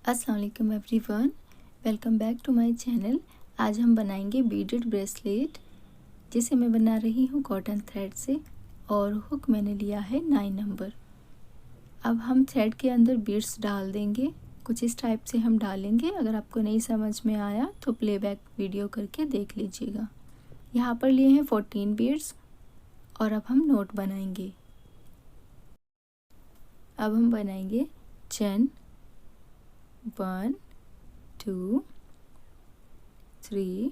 अस्सलाम वालेकुम everyone, welcome back to my channel. आज हम बनाएंगे बीडेड ब्रेसलेट, जिसे मैं बना रही हूँ कॉटन थ्रेड से और हुक मैंने लिया है 9 नंबर। अब हम थ्रेड के अंदर बीड्स डाल देंगे, कुछ इस टाइप से हम डालेंगे। अगर आपको नहीं समझ में आया तो प्लेबैक वीडियो करके देख लीजिएगा। यहाँ पर लिए हैं 14 बीड्स और अब हम नोट बनाएंगे। अब हम बनाएंगे चेन 1 2 3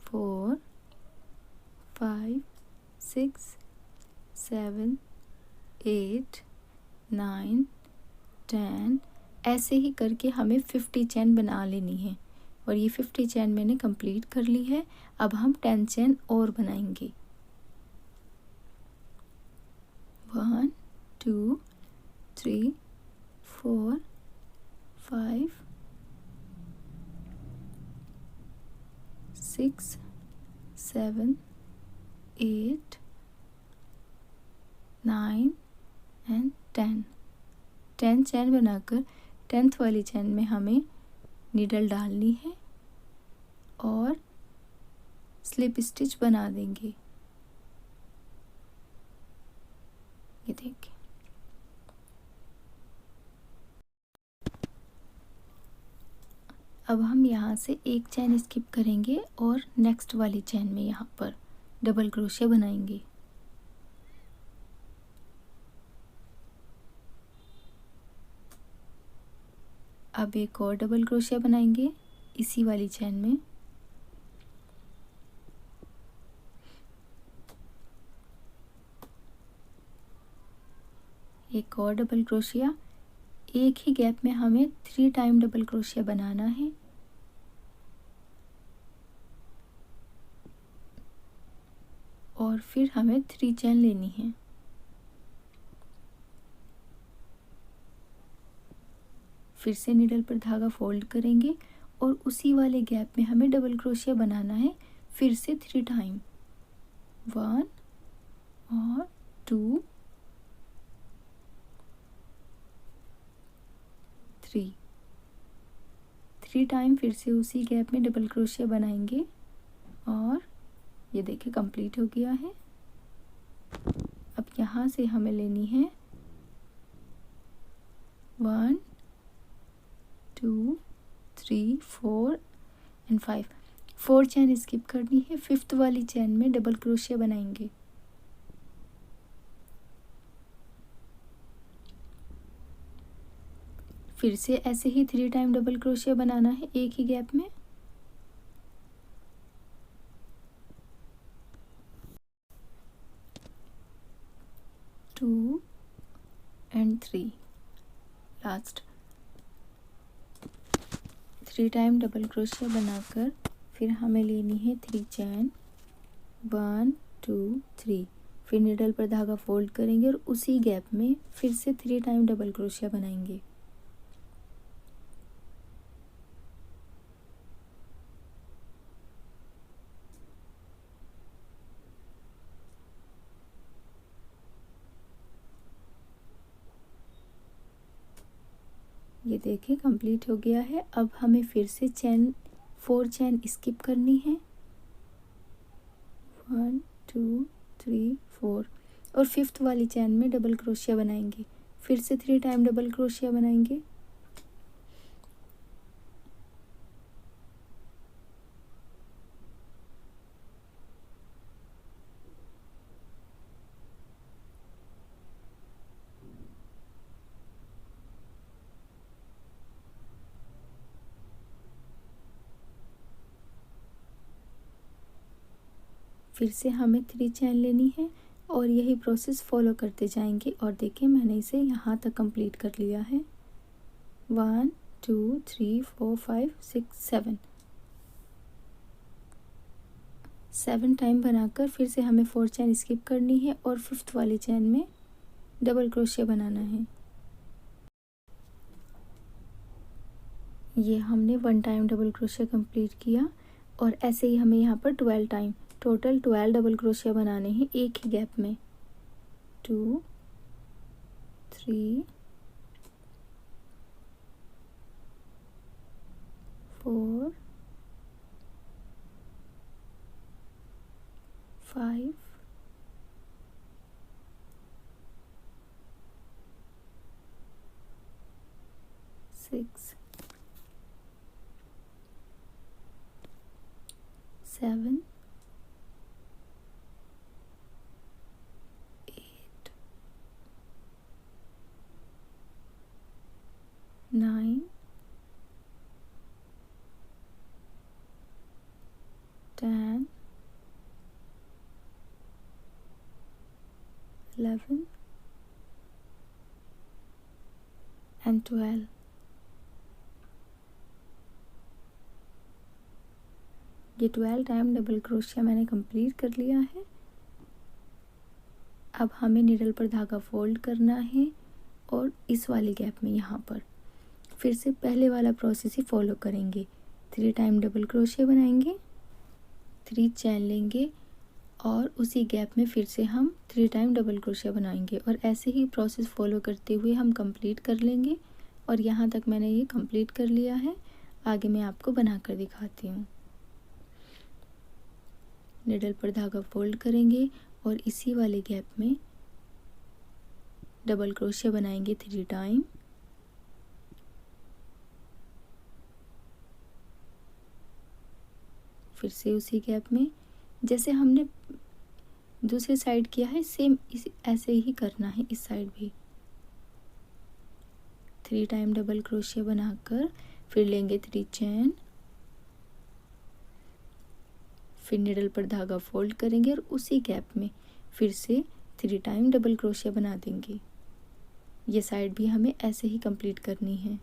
4 5 6 7 8 9 10। ऐसे ही करके हमें 50 चेन बना लेनी है और ये 50 चेन मैंने कंप्लीट कर ली है। अब हम 10 चेन और बनाएंगे। 1 2 3 4 5 6 7 8 9 एंड 10 चेन बनाकर 10th वाली चेन में हमें नीडल डालनी है और स्लिप स्टिच बना देंगे। ये देखिए, अब हम यहाँ से एक चेन स्किप करेंगे और नेक्स्ट वाली चेन में यहाँ पर डबल क्रोशे बनाएंगे। अब एक और डबल क्रोशे बनाएंगे इसी वाली चेन में। एक और डबल क्रोशिया, एक ही गैप में हमें 3 टाइम डबल क्रोशिया बनाना है। और फिर हमें 3 चेन लेनी है। फिर से नीडल पर धागा फोल्ड करेंगे और उसी वाले गैप में हमें डबल क्रोशिया बनाना है। फिर से 3 टाइम, 1 और 2 3 टाइम फिर से उसी गैप में डबल क्रोशिया बनाएंगे और ये देखिए कंप्लीट हो गया है। अब यहाँ से हमें लेनी है 1 2 3 4 एंड 5। 4 चेन स्किप करनी है। 5th वाली चेन में डबल क्रोशिया बनाएंगे। फिर से ऐसे ही 3 टाइम डबल क्रोशिया बनाना है एक ही गैप में। Two and 3 last 3 time double क्रोशिया बनाकर फिर हमें लेनी है 3 चेन, 1 2 3। फिर नीडल पर धागा फोल्ड करेंगे और उसी गैप में फिर से 3 टाइम डबल क्रोशिया बनाएंगे। ये देखिए कंप्लीट हो गया है। अब हमें फिर से 4 चेन स्किप करनी है। 1 2 3 4 और 5th वाली चेन में डबल क्रोशिया बनाएंगे। फिर से 3 टाइम डबल क्रोशिया बनाएंगे। फिर से हमें 3 चेन लेनी है और यही प्रोसेस फॉलो करते जाएंगे। और देखिए मैंने इसे यहाँ तक कंप्लीट कर लिया है। 1 2 3 4 5 6 7 टाइम बनाकर फिर से हमें 4 चेन स्किप करनी है और 5th वाली चेन में डबल क्रोशिया बनाना है। ये हमने 1 टाइम डबल क्रोशिया कंप्लीट किया और ऐसे ही हमें यहाँ पर 12 टाइम, टोटल 12 डबल क्रोशिया बनाने हैं एक ही गैप में। 2 3 5 6 7 8 9 10 11 and 12। ये 12 टाइम डबल क्रोशिया मैंने कंप्लीट कर लिया है। अब हमें नीडल पर धागा फोल्ड करना है और इस वाले गैप में यहाँ पर फिर से पहले वाला प्रोसेस ही फॉलो करेंगे। 3 टाइम डबल क्रोशिया बनाएंगे, 3 चैन लेंगे और उसी गैप में फिर से हम 3 टाइम डबल क्रोशिया बनाएंगे और ऐसे ही प्रोसेस फॉलो करते हुए हम कंप्लीट कर लेंगे। और यहाँ तक मैंने ये कंप्लीट कर लिया है। आगे मैं आपको बना कर दिखाती हूँ। निडल पर धागा फोल्ड करेंगे और इसी वाले गैप में डबल क्रोशिया बनाएंगे 3 टाइम। फिर से उसी गैप में जैसे हमने दूसरी साइड किया है सेम ऐसे ही करना है इस साइड भी। 3 टाइम डबल क्रोशिया बनाकर फिर लेंगे 3 चैन, फिर निडल पर धागा फोल्ड करेंगे और उसी गैप में फिर से 3 टाइम डबल क्रोशिया बना देंगे। ये साइड भी हमें ऐसे ही कंप्लीट करनी है।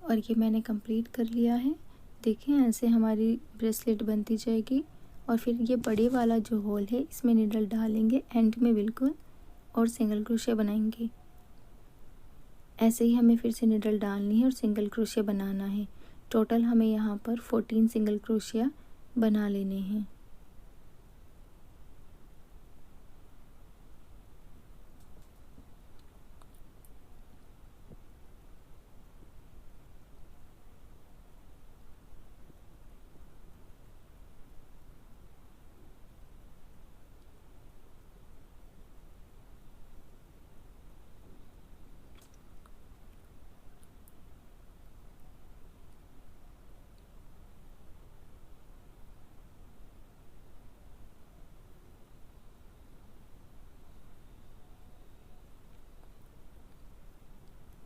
और ये मैंने कंप्लीट कर लिया है। देखें ऐसे हमारी ब्रेसलेट बनती जाएगी। और फिर ये बड़े वाला जो होल है इसमें नीडल डालेंगे एंड में बिल्कुल और सिंगल क्रोशिया बनाएंगे। ऐसे ही हमें फिर से नीडल डालनी है और सिंगल क्रोशिया बनाना है। टोटल हमें यहाँ पर 14 सिंगल क्रोशिया बना लेने हैं।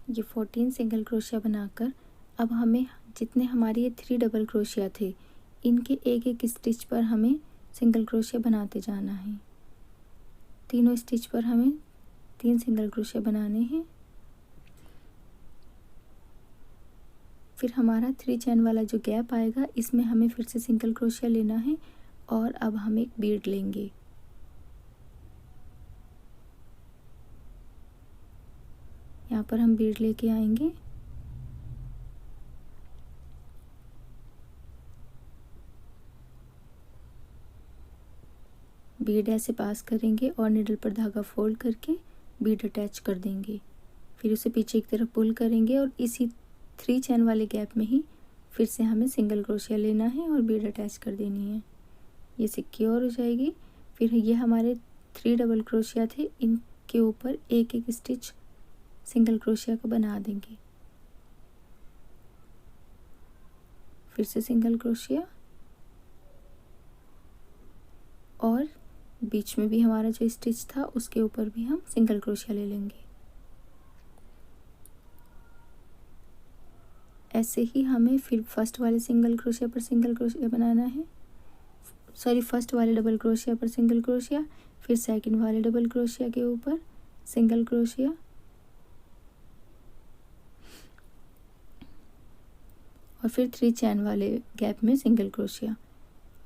ये 14 सिंगल क्रोशिया बनाकर अब हमें जितने हमारे ये 3 डबल क्रोशिया थे इनके एक एक स्टिच पर हमें सिंगल क्रोशिया बनाते जाना है। तीनों स्टिच पर हमें 3 सिंगल क्रोशिया बनाने हैं। फिर हमारा 3 चैन वाला जो गैप आएगा इसमें हमें फिर से सिंगल क्रोशिया लेना है और अब हम एक बीड लेंगे। यहाँ पर हम बीड लेके आएंगे। बीड ऐसे पास करेंगे और निडल पर धागा फोल्ड करके बीड अटैच कर देंगे। फिर उसे पीछे की तरफ पुल करेंगे और इसी 3 चैन वाले गैप में ही फिर से हमें सिंगल क्रोशिया लेना है और बीड अटैच कर देनी है। ये सिक्योर हो जाएगी। फिर ये हमारे 3 डबल क्रोशिया थे, इनके ऊपर एक एक स्टिच सिंगल क्रोशिया का बना देंगे। फिर से सिंगल क्रोशिया और बीच में भी हमारा जो स्टिच था उसके ऊपर भी हम सिंगल क्रोशिया ले लेंगे। ऐसे ही हमें फिर फर्स्ट वाले सिंगल क्रोशिया पर सिंगल क्रोशिया बनाना है, सॉरी फर्स्ट वाले डबल क्रोशिया पर सिंगल क्रोशिया, फिर सेकंड वाले डबल क्रोशिया के ऊपर सिंगल क्रोशिया, और फिर 3 चैन वाले गैप में सिंगल क्रोशिया,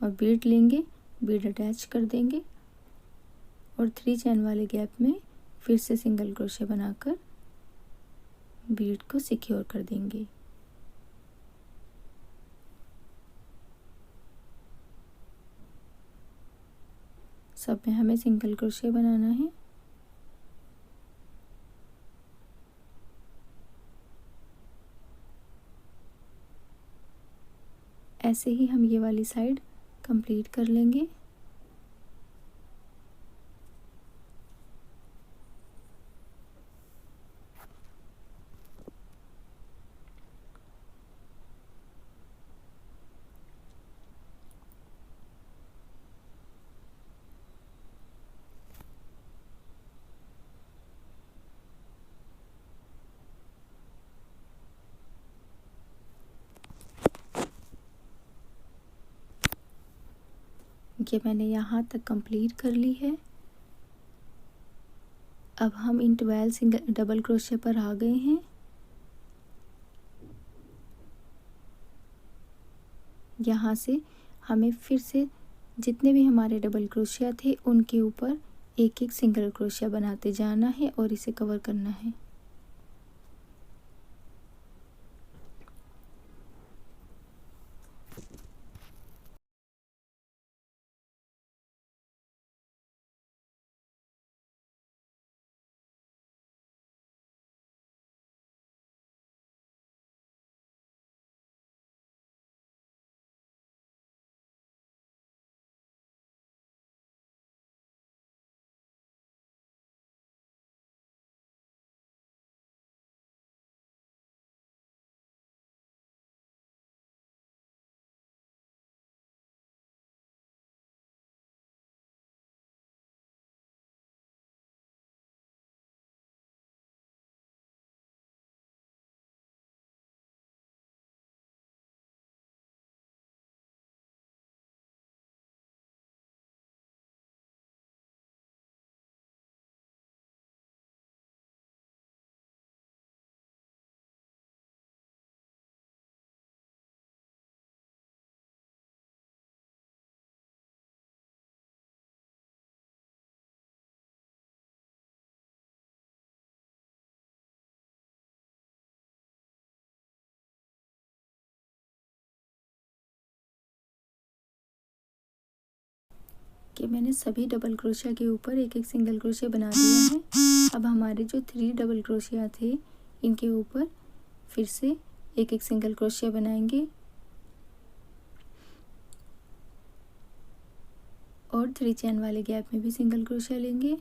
और बीड लेंगे, बीड अटैच कर देंगे और 3 चैन वाले गैप में फिर से सिंगल क्रोशिया बनाकर बीड को सिक्योर कर देंगे। सब में हमें सिंगल क्रोशिया बनाना है। ऐसे ही हम ये वाली साइड कंप्लीट कर लेंगे। ये मैंने यहाँ तक कंप्लीट कर ली है। अब हम इन 12 सिंगल डबल क्रोशिया पर आ गए हैं। यहाँ से हमें फिर से जितने भी हमारे डबल क्रोशिया थे उनके ऊपर एक एक सिंगल क्रोशिया बनाते जाना है और इसे कवर करना है। कि मैंने सभी डबल क्रोशिया के ऊपर एक एक सिंगल क्रोशिया बना दिया है। अब हमारे जो 3 डबल क्रोशिया थे इनके ऊपर फिर से एक एक सिंगल क्रोशिया बनाएंगे और 3 चैन वाले गैप में भी सिंगल क्रोशिया लेंगे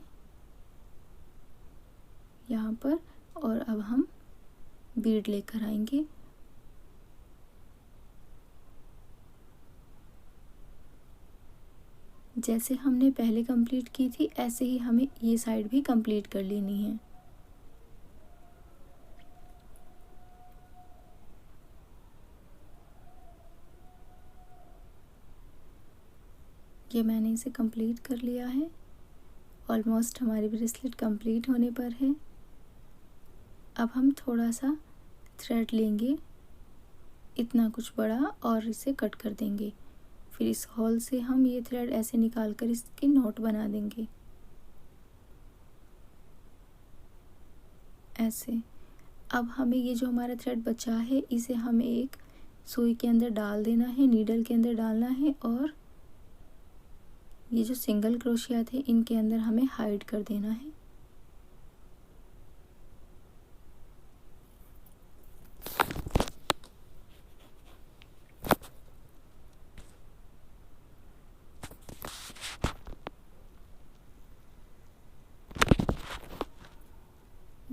यहाँ पर, और अब हम बीड लेकर आएंगे। जैसे हमने पहले कंप्लीट की थी ऐसे ही हमें ये साइड भी कंप्लीट कर लेनी है। ये मैंने इसे कंप्लीट कर लिया है। ऑलमोस्ट हमारी ब्रेसलेट कंप्लीट होने पर है। अब हम थोड़ा सा थ्रेड लेंगे, इतना कुछ बड़ा, और इसे कट कर देंगे। फिर इस होल से हम ये थ्रेड ऐसे निकाल कर इसके नॉट बना देंगे ऐसे। अब हमें ये जो हमारा थ्रेड बचा है इसे हमें एक सुई के अंदर डाल देना है, नीडल के अंदर डालना है, और ये जो सिंगल क्रोशिया थे इनके अंदर हमें हाइड कर देना है।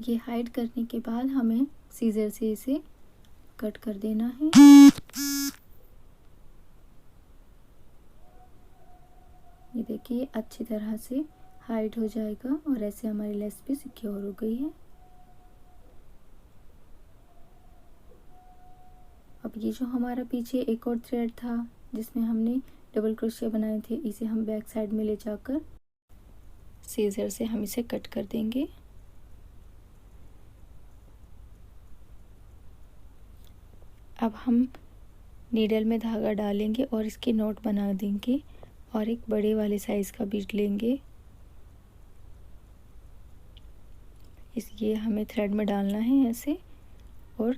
ये हाइड करने के बाद हमें सीजर से इसे कट कर देना है। ये देखिए अच्छी तरह से हाइड हो जाएगा और ऐसे हमारी लेस भी सिक्योर हो गई है। ये जो हमारा पीछे एक और थ्रेड था जिसमें हमने डबल क्रोशिया बनाए थे, इसे हम बैक साइड में ले जाकर सीजर से हम इसे कट कर देंगे। अब हम नीडल में धागा डालेंगे और इसके नॉट बना देंगे और एक बड़े वाले साइज़ का बीट लेंगे। ये हमें थ्रेड में डालना है ऐसे, और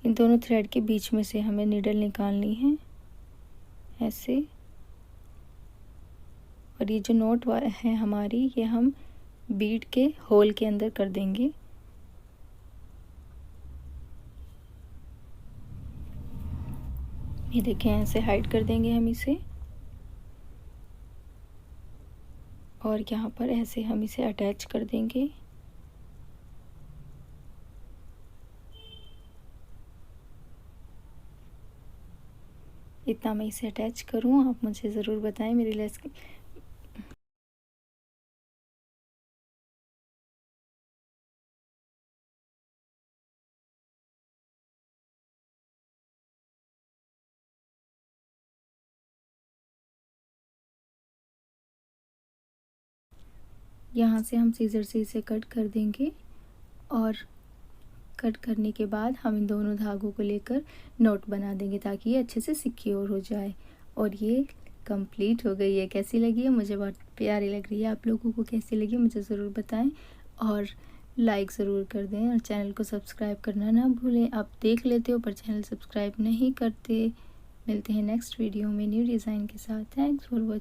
इन दोनों थ्रेड के बीच में से हमें नीडल निकालनी है ऐसे। और ये जो नॉट है हमारी, ये हम बीड के होल के अंदर कर देंगे। ये देखें, ऐसे हाइड कर देंगे हम इसे, और यहाँ पर ऐसे हम इसे अटैच कर देंगे। इतना मैं इसे अटैच करूँ, आप मुझे ज़रूर बताएं मेरी लेस। यहाँ से हम सीजर से इसे कट कर देंगे, और कट करने के बाद हम इन दोनों धागों को लेकर नोट बना देंगे ताकि ये अच्छे से सिक्योर हो जाए। और ये कंप्लीट हो गई है। कैसी लगी है? मुझे बहुत प्यारी लग रही है। आप लोगों को कैसी लगी मुझे ज़रूर बताएं, और लाइक ज़रूर कर दें, और चैनल को सब्सक्राइब करना ना भूलें। आप देख लेते हो पर चैनल सब्सक्राइब नहीं करते। मिलते हैं नेक्स्ट वीडियो में न्यू डिज़ाइन के साथ। Thanks for watching.